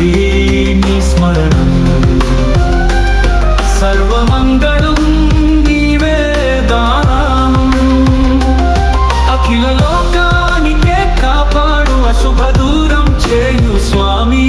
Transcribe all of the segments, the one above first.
భక్తి నీ స్మరణం సర్వమంగళం నీవే దానం అఖిల లోకానికే కాపాడు అశుభ దూరం చేయు స్వామి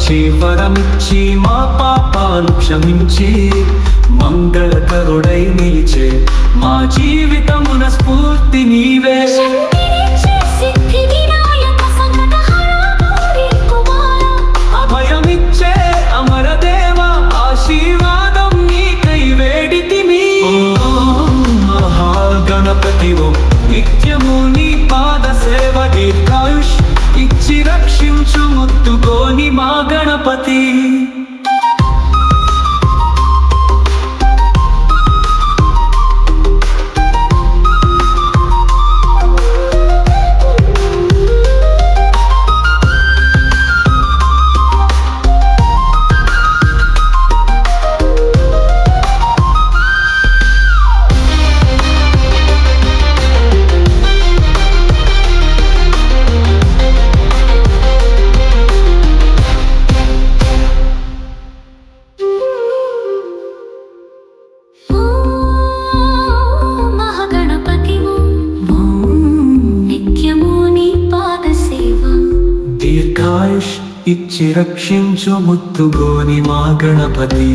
వచ్చి వరమిచ్చి మా పాపాలు క్షమించి మంగళకరుడై నిలిచే మా జీవితమున స్ఫూర్తి నీవే అభయమిచ్చే అమరదేవ ఆశీర్వాదం నీకై వేడితిమి మహాగణపతివో నిత్యము నీ పాద సేవ దీర్ఘాయుష్ ఇచ్చి రక్షించు ముత్తుకోని మా గణపతి దీర్ఘాయుష్ ఇచ్చి రక్షించు ముత్తుగోని మా గణపతి